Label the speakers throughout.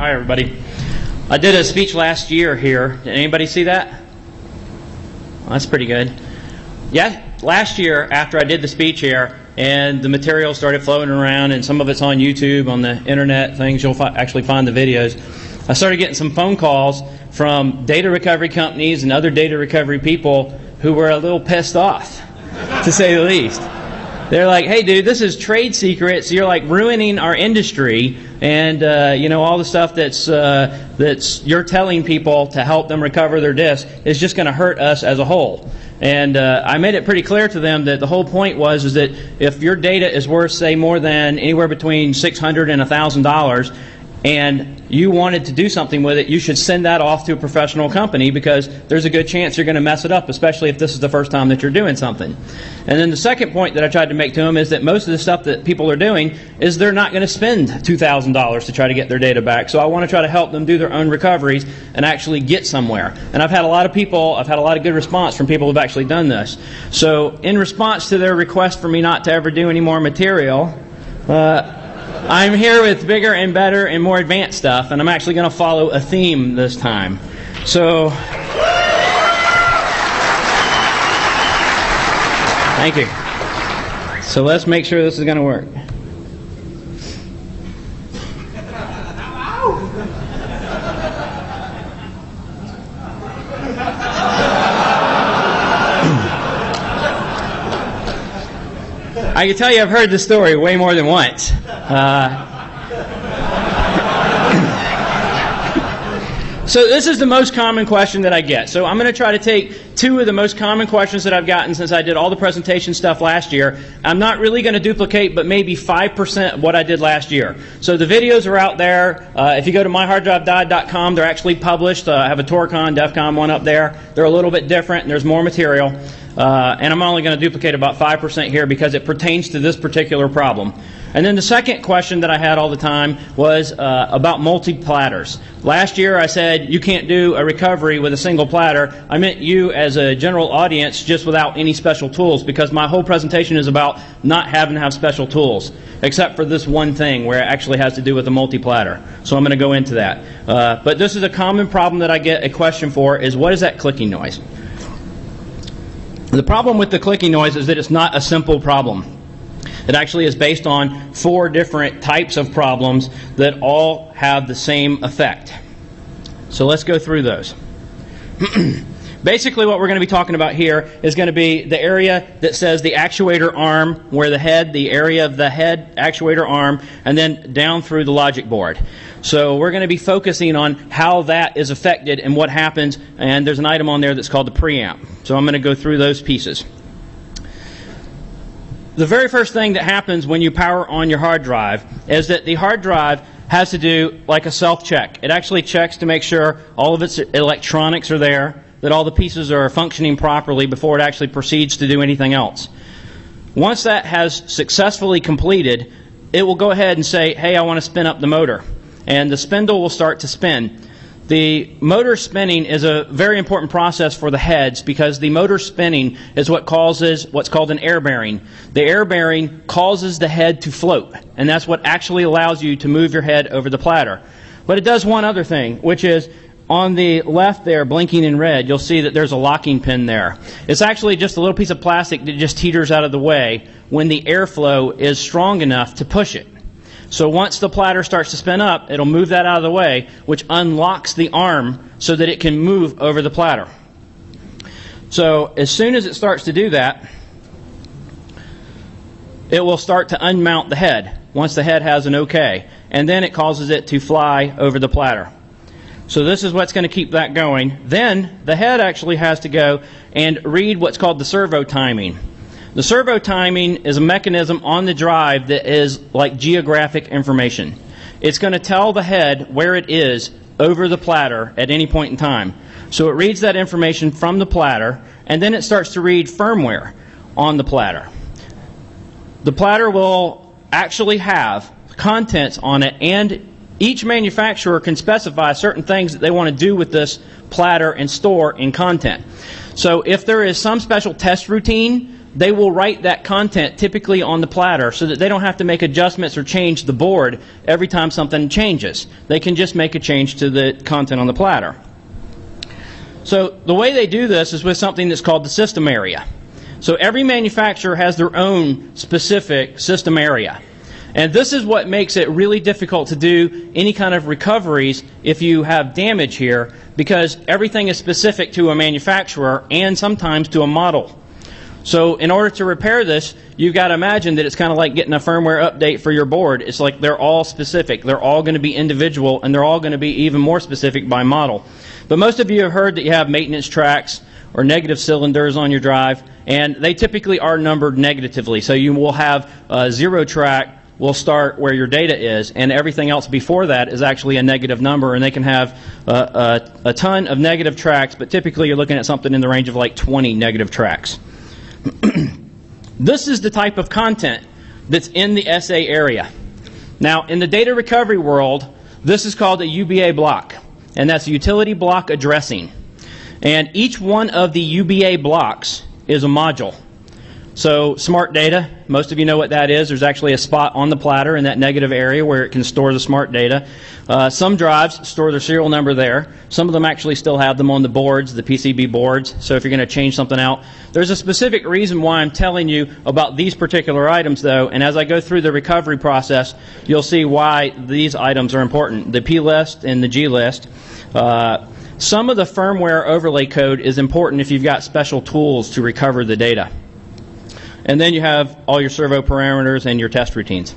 Speaker 1: Hi, everybody. I did a speech last year here. Did anybody see that? Well, that's pretty good. Yeah, last year after I did the speech here and the material started floating around, and some of it's on YouTube, on the internet, things you'll actually find the videos, I started getting some phone calls from data recovery companies and other data recovery people who were a little pissed off, to say the least. They're like, hey, dude, this is trade secrets. You're like ruining our industry, and all the stuff that's you're telling people to help them recover their disk is just going to hurt us as a whole. And I made it pretty clear to them that the whole point was that if your data is worth, say, more than anywhere between $600 and $1,000, and you wanted to do something with it, you should send that off to a professional company, because there's a good chance you're going to mess it up, especially if this is the first time that you're doing something. And then the second point that I tried to make to them is that most of the stuff that people are doing is they're not going to spend $2,000 to try to get their data back. So I want to try to help them do their own recoveries and actually get somewhere. And I've had a lot of good response from people who've actually done this. So in response to their request for me not to ever do any more material, I'm here with bigger and better and more advanced stuff, and I'm actually going to follow a theme this time. So, thank you. So let's make sure this is going to work. I can tell you I've heard this story way more than once. So this is the most common question that I get. So I'm going to try to take two of the most common questions that I've gotten since I did all the presentation stuff last year. I'm not really going to duplicate, but maybe 5% of what I did last year. So the videos are out there. If you go to myharddrivedied.com, they're actually published. I have a ToorCon, DEF CON one up there. They're a little bit different, and there's more material. And I'm only going to duplicate about 5% here because it pertains to this particular problem. And then the second question that I had all the time was about multi-platters. Last year I said you can't do a recovery with a single platter. I meant you as a general audience just without any special tools, because my whole presentation is about not having to have special tools, except for this one thing where it actually has to do with a multi-platter. So I'm going to go into that. But this is a common problem that I get a question for, is what is that clicking noise? The problem with the clicking noise is that it's not a simple problem. It actually is based on 4 different types of problems that all have the same effect. So let's go through those. Basically what we're going to be talking about here is going to be the area that says the actuator arm, where the area of the head actuator arm, and then down through the logic board. So we're going to be focusing on how that is affected and what happens, and there's an item on there that's called the preamp. So I'm going to go through those pieces. The very first thing that happens when you power on your hard drive is that the hard drive has to do like a self-check. It actually checks to make sure all of its electronics are there, that all the pieces are functioning properly before it actually proceeds to do anything else. Once that has successfully completed, it will go ahead and say, hey, I want to spin up the motor. And the spindle will start to spin. The motor spinning is a very important process for the heads, because the motor spinning is what causes what's called an air bearing. The air bearing causes the head to float, and that's what actually allows you to move your head over the platter. But it does one other thing, which is on the left there, blinking in red, you'll see that there's a locking pin there. It's actually just a little piece of plastic that just teeters out of the way when the airflow is strong enough to push it. So once the platter starts to spin up, it'll move that out of the way, which unlocks the arm so that it can move over the platter. So as soon as it starts to do that, it will start to unmount the head once the head has an OK. And then it causes it to fly over the platter. So this is what's going to keep that going. Then the head actually has to go and read what's called the servo timing. The servo timing is a mechanism on the drive that is like geographic information. It's going to tell the head where it is over the platter at any point in time. So it reads that information from the platter, and then it starts to read firmware on the platter. The platter will actually have contents on it, and each manufacturer can specify certain things that they want to do with this platter and store in content. So if there is some special test routine they will write that content typically on the platter so that they don't have to make adjustments or change the board every time something changes. They can just make a change to the content on the platter. So the way they do this is with something that's called the system area. So every manufacturer has their own specific system area. And this is what makes it really difficult to do any kind of recoveries if you have damage here, because everything is specific to a manufacturer and sometimes to a model. So in order to repair this, you've got to imagine that it's kind of like getting a firmware update for your board. It's like they're all specific. They're all going to be individual, and they're all going to be even more specific by model. But most of you have heard that you have maintenance tracks or negative cylinders on your drive, and they typically are numbered negatively. So you will have a 0 track will start where your data is, and everything else before that is actually a negative number, and they can have a ton of negative tracks, but typically you're looking at something in the range of like 20 negative tracks. This is the type of content that's in the SA area. Now, in the data recovery world, this is called a UBA block, and that's utility block addressing. And each one of the UBA blocks is a module. So smart data, most of you know what that is. There's actually a spot on the platter in that negative area where it can store the smart data. Some drives store their serial number there. Some of them actually still have them on the boards, the PCB boards. So if you're going to change something out, there's a specific reason why I'm telling you about these particular items, though. And as I go through the recovery process, you'll see why these items are important. The P list and the G list. Some of the firmware overlay code is important if you've got special tools to recover the data. And then you have all your servo parameters and your test routines.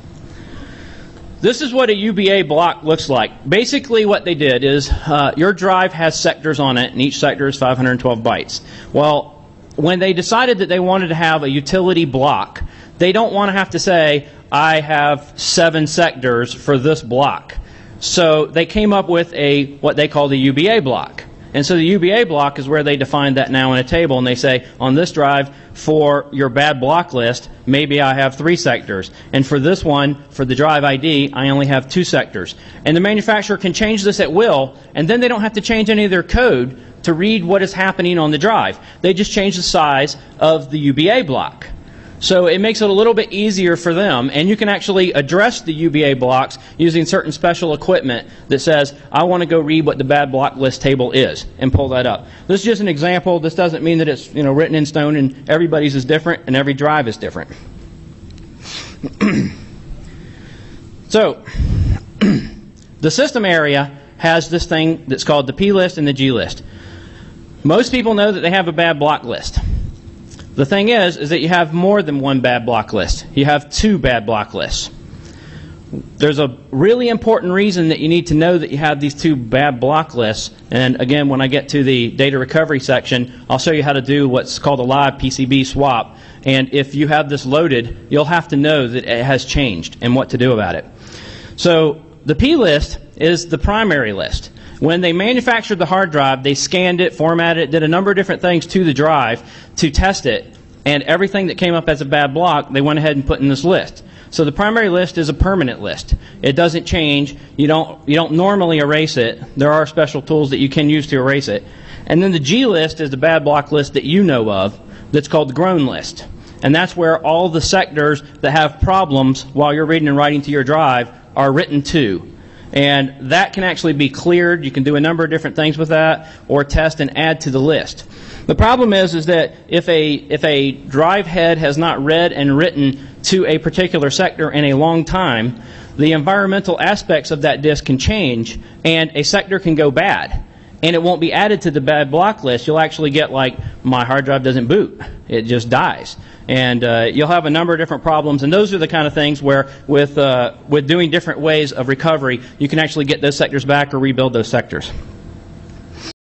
Speaker 1: This is what a UBA block looks like. Basically what they did is your drive has sectors on it, and each sector is 512 bytes. Well, when they decided that they wanted to have a utility block, they don't want to have to say, I have 7 sectors for this block. So they came up with what they call the UBA block. And so the UBA block is where they define that now in a table, and they say, on this drive, for your bad block list, maybe I have 3 sectors. And for this one, for the drive ID, I only have 2 sectors. And the manufacturer can change this at will, and then they don't have to change any of their code to read what is happening on the drive. They just change the size of the UBA block. So it makes it a little bit easier for them, and you can actually address the UBA blocks using certain special equipment that says, I want to go read what the bad block list table is, and pull that up. This is just an example. This doesn't mean that it's written in stone, and everybody's is different, and every drive is different. So the system area has this thing that's called the P list and the G list. Most people know that they have a bad block list. The thing is that you have more than one bad block list. You have 2 bad block lists. There's a really important reason that you need to know that you have these 2 bad block lists. And again, when I get to the data recovery section, I'll show you how to do what's called a live PCB swap. And if you have this loaded, you'll have to know that it has changed and what to do about it. So the P list is the primary list. When they manufactured the hard drive, they scanned it, formatted it, did a number of different things to the drive to test it, and everything that came up as a bad block, they went ahead and put in this list. So the primary list is a permanent list. It doesn't change. You don't normally erase it. There are special tools that you can use to erase it. And then the G list is the bad block list that you know of that's called the grown list. And that's where all the sectors that have problems while you're reading and writing to your drive are written to. And that can actually be cleared. You can do a number of different things with that, or test and add to the list. The problem is that if a drive head has not read and written to a particular sector in a long time, the environmental aspects of that disk can change, and a sector can go bad. And it won't be added to the bad block list. You'll actually get like, my hard drive doesn't boot. It just dies. And you'll have a number of different problems. And those are the kind of things where with doing different ways of recovery, you can actually get those sectors back or rebuild those sectors.